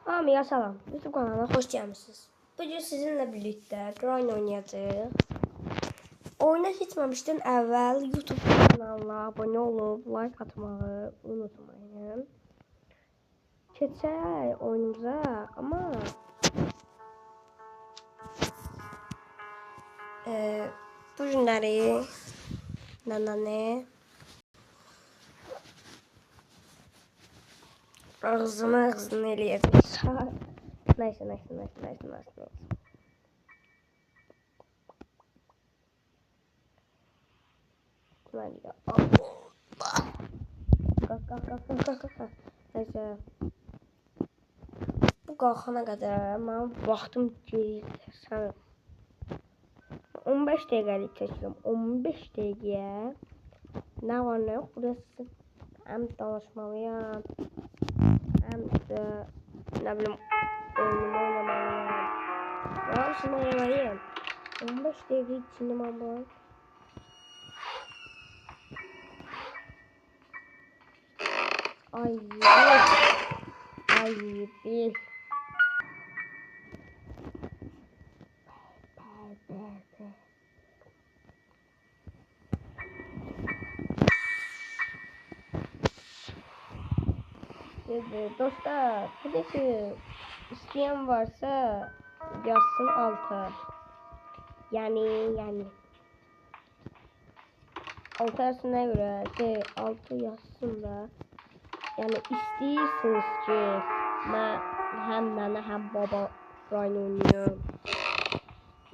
Amiga salam. YouTube kanalına hoş gelmişsiniz. Bugün sizinle birlikte Grind oynayacağız. Oyuna geçmemişten evvel YouTube kanalına abone olup like atmayı unutmayın. Geçək oyunumuza ama bu günləri ağzını eləyəcək. Neyse. Kalk. Neyse. Bu qalxana qədər mənim vaxtım gedir. 15 dəqiqəlik çəkirəm. 15 dəqiqəyə nə var nə yox. Burası həm danışmalıyam, həm də nə bilim oyunumu oynamalıyam. Hamısını oynamalıyam. 15 dəqiqə içində mən bu. Ay bir. Dostlar, birisi isteyen varsa yazsın altı. Yani altı arasına göre altı yazsın da. Yani istiyorsunuz ki ben hem nene hem baba Grind oynuyorum.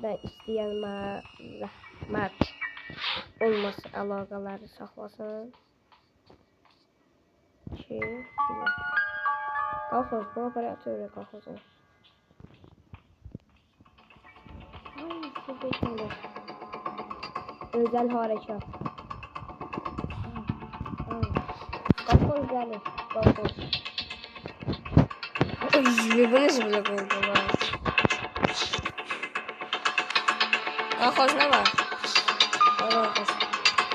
Ben isteyen zahmet olması alakaları saklasın. Kalkın, bu operatörü kalkın. Özel harekat. Kalkın gelin. Kalkın. Bu nasıl blok oldu lan? Kalkın ne var?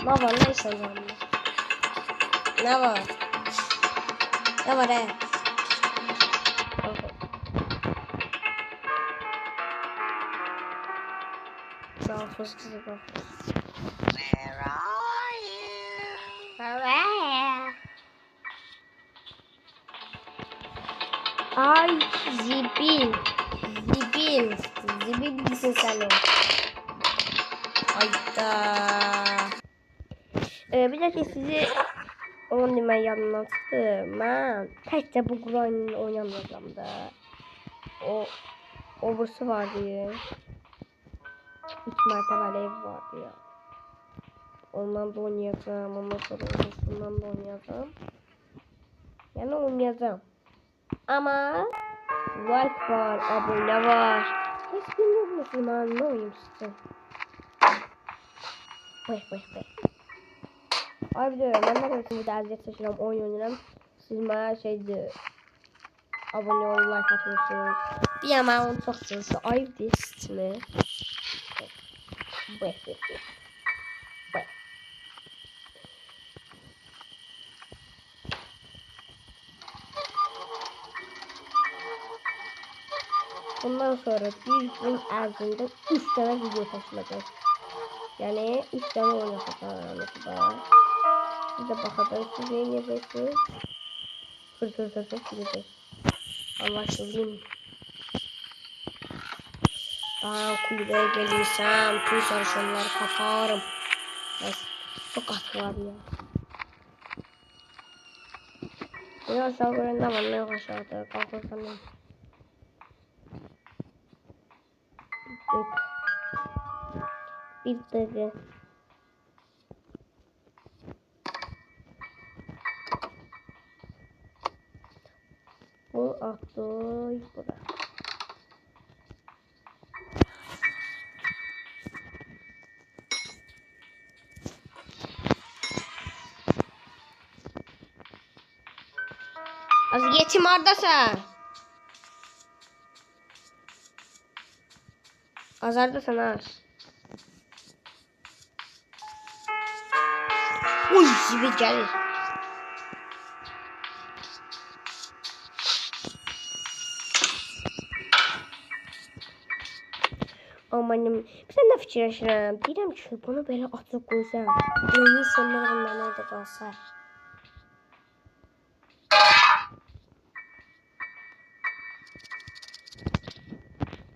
Ne var ne isteyeceğim? Ne var? Ne var he? Kalkın sizi kalkın. Where are you? Where? Ay zibil misin sen o? Hayda. Bir dakika sizi onun demək yadımdan çıxdı. Mən təkcə bu Grind oynamayacağım da. O bursu vardı ya. 3 mərtəbəli ev vardı ya. Ondan da oynayacağım. Ondan sonra bursundan da oynayacağım. Yani oynayacağım. Ama like var, abone var. Hiç bilmiyorum musun ben ne oynayayım size. Bıy. Ay bir de ben de burada aziyet taşıyorum, oyun oynayacağım. Siz bana abone ol, like atıyorsunuz. Bir ama onu çok seviyorsunuz. Ay bir de sizinle. Bıy. Bundan sonra bir gün ərzində 3 tane video taşınacaq. Yani 3 tane oynayacağım. Siz de bakabilirsiniz. Ne yapıyorsunuz? Fır gideceğiz. Anlaşılayım. Kulübeye gelirsem tüm sarışınları kaparım. Çok atı var ya. Ne aşağı göründe var ne yok aşağıda. Kalkırsanım. Bir dedi. Bu attı buraya. Az yetim oradasın. Azardasın az. Uy bir gelir. Amanım, sən nə fikirləşirəm? Deyirəm ki, bunu belə açıq qoysam, oyunun sonuna bundan orada qalsa.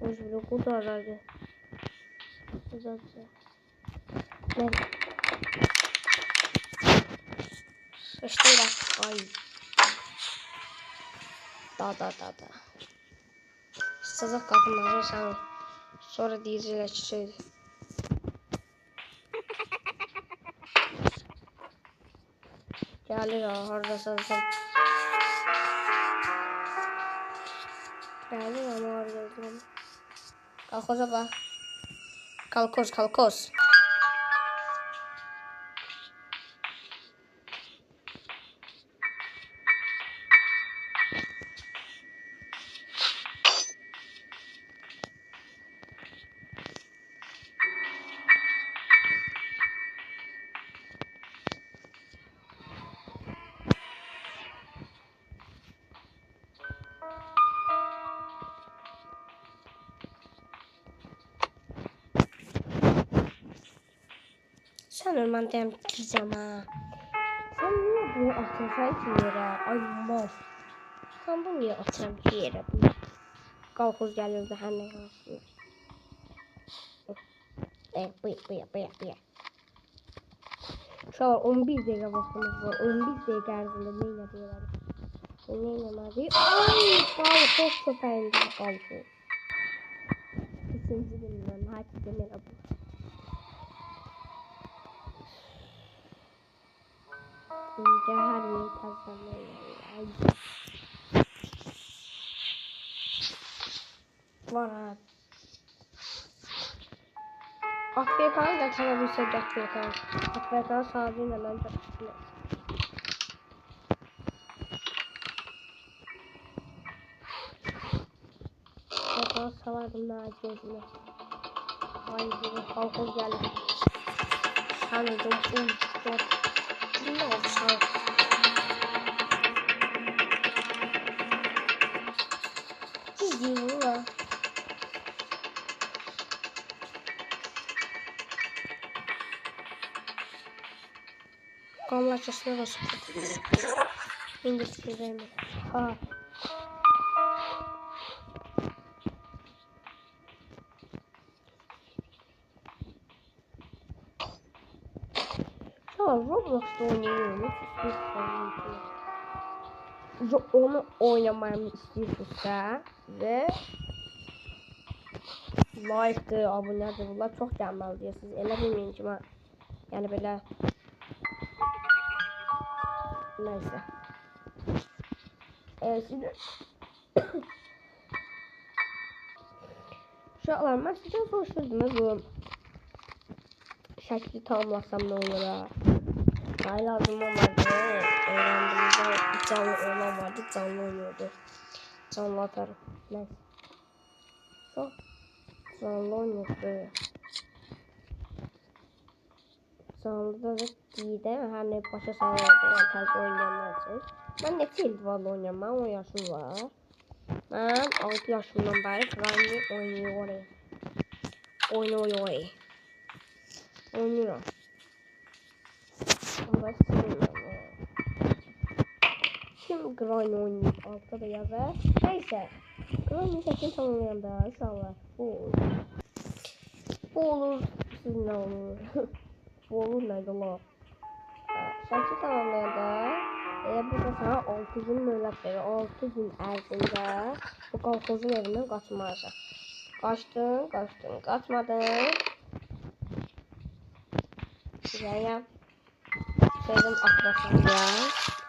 Özür kurtarardı. Uzatacak. Ben... Sıçtıyla. Ay. Da. Sazak kapınları sen. Sonra diyeceğiz şey. Gelir orada sazak. Gelir ama orada. Kalkoza bak. Kalkoz. Sen ölmen dem gireceğim ha. Sen niye bunu atırsan ki yere? Ay mal. Sen bunu niye atırsan ki yere? Kalkoz gelirdi her ne kalsın. Bıya. Şu an 11 dakika vaktimiz var. 11 dakika ərzində nə ilə deyirəm? Nə eləmədi? Ay, kalkoz köpəyində kalkoz. İkinci gündən hakikaten elə bu. İnce her yeri kazanıyor. Var ha. AFK'nı da çalabilsek AFK'nı. AFK'nı sağlayayım hemen çok. AFK'nı salardım daha gözüne. Ay bir kalkoz geldi. Sanırdım uçtu. Ne olsa. Ciddi bu ya. Kanlaşçasına da sıkıntı. İngilizce mi? Ha. Roblox'ta oynuyorum. Onu oynamamı istiyorsa ve like'dır, abonedir, bunlar çok gəlməli deyirsiniz. Elə bilməyin ki, mən yəni belə nəysə. Şimdi uşaqlar, mən sizdən soruşdurdum bu şəkli tamamlasam nə olur ha? Ay lazım olmadı. Öğrendiğimde canlı olan vardı, canlı oynuyordu. Canlı atarım. Neyse. Çok canlı oynuyordu. Canlıda da iyi değil mi? Her ne başa sarıyordu. Yani ters oynayanlar için. Ben neçə ildir valla oynuyorum. Ben 10 yaşım var. Ben 6 yaşımdan beri Prime oynuyorum. Oynuyorum. Ama kim Grind oynuyor? Altta da yazar. Neyse. Grind'in sesini tamamlayanda inşallah bu olur. Sizinle olur. Bu olur neydi la? Sesi tamamlayanda burada sana 6 gün möhlət verir. 6 gün ərzində bu kalkozun evindən qaçmayacaq. Qaçdın. Qaçmadın. Güzel. Şeyden atlasın ya.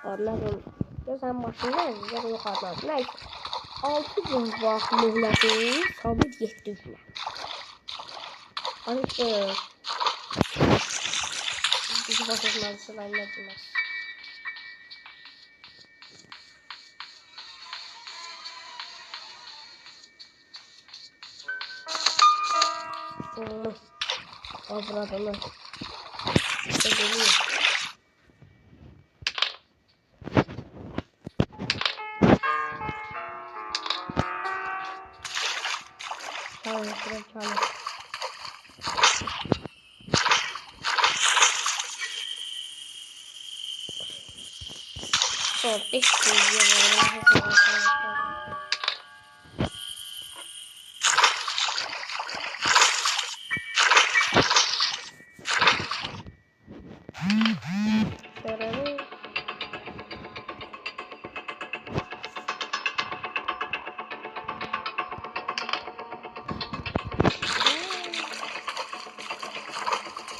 Anladım. Ya sen maşında ya da yukarıdan. Neyse. 6 gün vaxt möhləti sabit 7 gün. Artık. Bizi başlatmazsa ben ne bilmez. Avradını. İşte geliyor. Çalın. Son 500 yıl.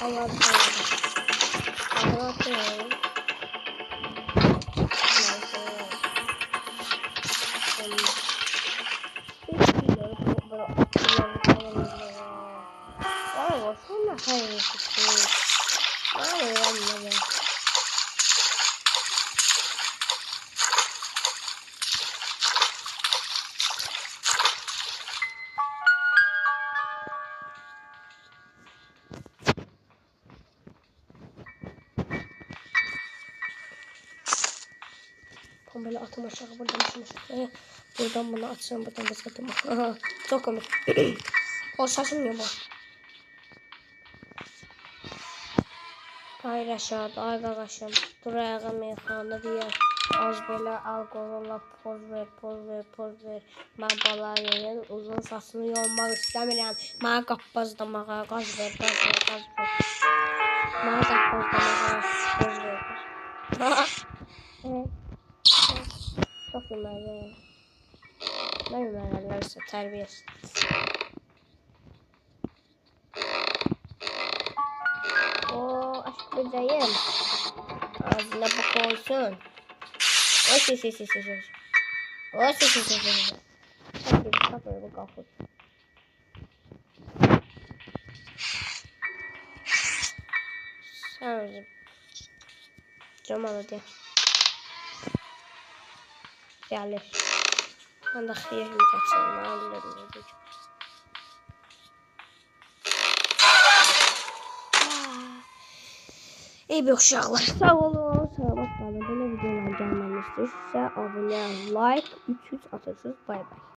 Allah'ım. Allah'ım. Böyle atım aşağı buradan bunu atsam buradan da satım. Aha, çok komik. O şaşırmıyor bu. Hayır aşağıda arkadaşım. Buraya meyxana diye az belə alkolla poz ver. Mən balayın uzun saçını yolmaq istəmirəm. Mənə qappazlamağa qaz ver. Mənə qappazlamağa qaz ver. Çok yeməli. Ne yeməlilərsə tərbiyəsiz. Aşk böceğim. Ağzına bak olsun. Oy. Kapıyı bu kapı. Sen özüm. Camalı diye. Gelir. Ben de xiyir yiyeceğim. Ben öldürürüm. İyi bir uşaqlar. Sağ olun. Salamat qalın. Belə videolar gəlməni istəyirsə, abunə, like, 300 atırsınız. Bay bay.